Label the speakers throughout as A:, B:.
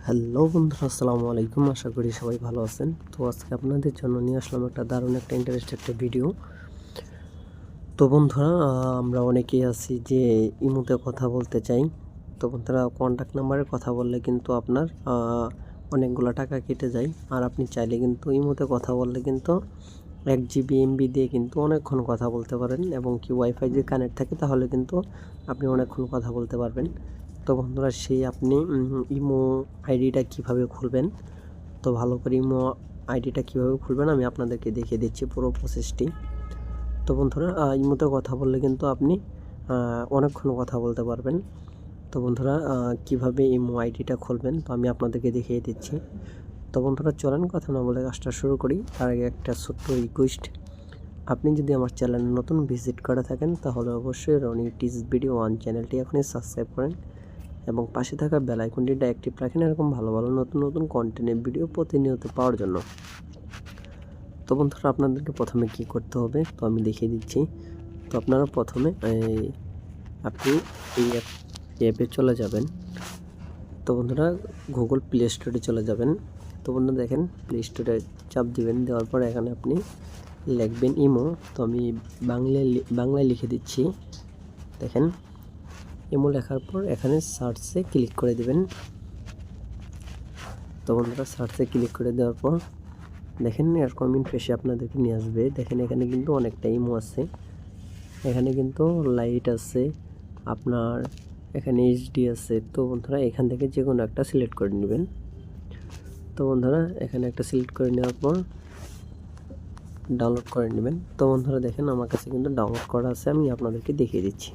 A: Hello বন্ধুরা, আসসালামু আলাইকুম। আশা করি সবাই ভালো আছেন। তো আজকে আপনাদের জন্য নিয়ে আসলাম একটা দারুণ একটা ইন্টারেস্টিং একটা ভিডিও। তো বন্ধুরা, আমরা অনেকেই আছি যে ইমোতে কথা বলতে চাই। তো বন্ধুরা, কন্ট্যাক্ট নাম্বারে কথা বললে কিন্তু আপনার অনেকগুলো টাকা কেটে যায়। আর আপনি চাইলে কিন্তু ইমোতে কথা বললে কিন্তু 1 জিবি এমবি দিয়ে কিন্তু অনেকক্ষণ কথা বলতে পারেন, এবং কি ওয়াইফাই যদি কানেক্ট থাকে তাহলে কিন্তু আপনি অনেকক্ষণ কথা বলতে পারবেন। তো বন্ধুরা, সেই আপনি ইমো আইডিটা কিভাবে খুলবেন, তো ভালো করে ইমো আইডিটা কিভাবে খুলবেন আমি আপনাদেরকে দেখিয়ে দিচ্ছি পুরো প্রসেসটি। তো বন্ধুরা, ইমোতে কথা বললে কিন্তু আপনি অনেকক্ষণ কথা বলতে পারবেন। তো বন্ধুরা, কিভাবে ইমো আইডিটা খুলবেন তো আমি আপনাদেরকে দেখিয়ে দিচ্ছি। তো বন্ধুরা, চলেন কথা না বলে কাজটা শুরু করি। তার আগে একটা ছোট্ট রিকোয়েস্ট, আপনি যদি আমার চ্যানেলে নতুন ভিজিট করে থাকেন তাহলে অবশ্যই রনি টিজ ভিডিও 1 চ্যানেলটি এখনই সাবস্ক্রাইব করেন এবং পাশে থাকা বেল আইকনটিটা অ্যাক্টিভ রাখেন এরকম ভালো ভালো নতুন নতুন কন্টেন্টের ভিডিও প্রতিনিয়ত পাওয়ার জন্য। তো বন্ধুরা, আপনাদেরকে প্রথমে কি করতে হবে তো আমি দেখিয়ে দিচ্ছি। তো আপনারা প্রথমে আপনি এই অ্যাপে চলে যাবেন। তো বন্ধুরা, গুগল প্লে স্টোরে চলে যাবেন। তো বন্ধুরা দেখেন, প্লে স্টোরে চাপ দিবেন, দেওয়ার পর এখানে আপনি লিখবেন ইমো। তো আমি বাংলায় লিখে দিচ্ছি। দেখেন, ইমো লেখার পর এখানে সার্চে ক্লিক করে দিবেন। তো বন্ধুরা, সার্চে ক্লিক করে দেওয়ার পর দেখেন এরকম ইন্টারফেসে আপনাদেরকে নিয়ে আসবে। দেখেন এখানে কিন্তু অনেকটা ইমো আছে, এখানে কিন্তু লাইট আছে, আপনার এখানে এইচডি আছে। তো বন্ধুরা, এখান থেকে যে কোনো একটা সিলেক্ট করে নেবেন। তো বন্ধুরা, এখানে একটা সিলেক্ট করে নেওয়ার পর ডাউনলোড করে নেবেন। তো বন্ধুরা দেখেন, আমার কাছে কিন্তু ডাউনলোড করা আছে, আমি আপনাদেরকে দেখিয়ে দিচ্ছি।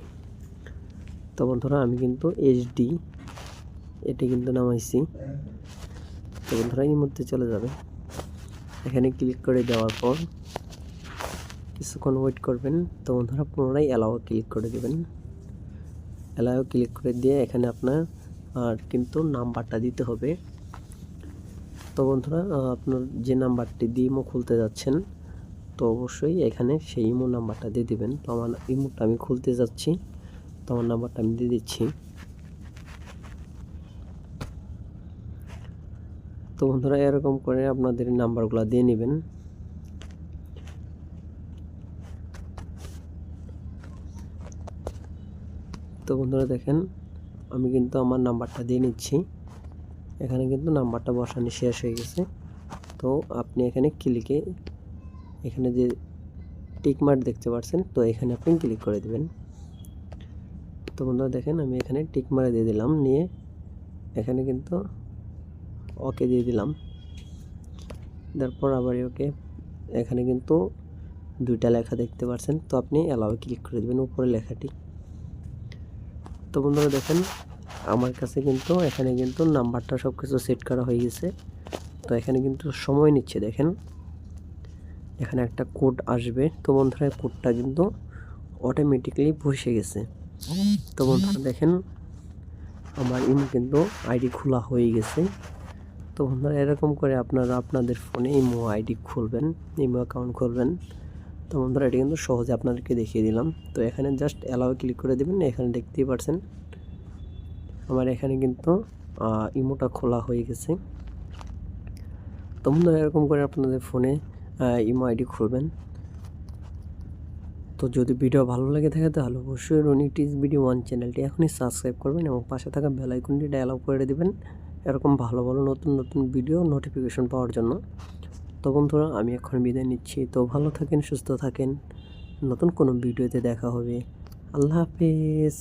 A: তো বন্ধুরা, আমি কিন্তু এইচডি এটা কিন্তু নামাইছি। তো বন্ধুরা, এই মধ্যে চলে যাবে, এখানে ক্লিক করে দেওয়ার পর কিছুক্ষণ ওয়েট করবেন। তো বন্ধুরা, পুনরায় অ্যালাও ক্লিক করে দেবেন। অ্যালাও ক্লিক করে দিয়ে এখানে আপনার কিন্তু নাম্বারটা দিতে হবে। তো বন্ধুরা, আপনার যে নাম্বারটি দিয়ে ইমো খুলতে যাচ্ছেন তো অবশ্যই এখানে সেই ইমো নাম্বারটা দিয়ে দিবেন। তো আমার ইমোটা আমি খুলতে যাচ্ছি, তো আমার নাম্বারটা আমি দিয়ে দিচ্ছি। তো বন্ধুরা, এরকম করে আপনাদের নাম্বারগুলো দিয়ে নেবেন। তো বন্ধুরা দেখেন, আমি কিন্তু আমার নাম্বারটা দিয়ে নিচ্ছি। এখানে কিন্তু নাম্বারটা বসানো শেষ হয়ে গেছে। তো আপনি এখানে ক্লিকে এখানে যে টিক মার্ক দেখতে পাচ্ছেন, তো এখানে আপনি ক্লিক করে দিবেন। তো বন্ধুরা দেখেন, আমি এখানে টিক মারে দিয়ে দিলাম, নিয়ে এখানে কিন্তু ওকে দিয়ে দিলাম। তারপর আবার ওকে, এখানে কিন্তু দুইটা লেখা দেখতে পাচ্ছেন, তো আপনি অ্যালাও ক্লিক করে দেবেন উপরে লেখাটি। তো বন্ধুরা দেখেন, আমার কাছে কিন্তু এখানে কিন্তু নাম্বারটা সব কিছু সেট করা হয়ে গেছে। তো এখানে কিন্তু সময় নিচ্ছে, দেখেন এখানে একটা কোড আসবে। তো বন্ধুরা, কোডটা কিন্তু অটোমেটিক্যালি বসে গেছে। তো বন্ধুরা দেখেন, আমার ইমো কিন্তু আইডি খোলা হয়ে গেছে। তো বন্ধুরা, এরকম করে আপনারা আপনাদের ফোনে ইমো আইডি খুলবেন, ইমো অ্যাকাউন্ট খুলবেন। তো বন্ধুরা, এটা কিন্তু সহজে আপনাদেরকে দেখিয়ে দিলাম। তো এখানে জাস্ট অ্যালাও ক্লিক করে দেবেন। এখানে দেখতেই পাচ্ছেন আমার এখানে কিন্তু ইমোটা খোলা হয়ে গেছে। তো বন্ধুরা, এরকম করে আপনাদের ফোনে ইমো আইডি খুলবেন। তো যদি ভিডিও ভালো লেগে থাকে তাহলে অবশ্যই রনি টিজ ভিডিও 1 চ্যানেলটি এখনই সাবস্ক্রাইব করবেন এবং পাশে থাকা বেল আইকনটি ডায়ালগ করে দেবেন এরকম ভালো ভালো নতুন নতুন ভিডিও নোটিফিকেশন পাওয়ার জন্য। তো বন্ধুরা, আমি এখন বিদায় নিচ্ছি। তো ভালো থাকেন, সুস্থ থাকেন, নতুন কোনো ভিডিওতে দেখা হবে। আল্লাহ হাফেজ।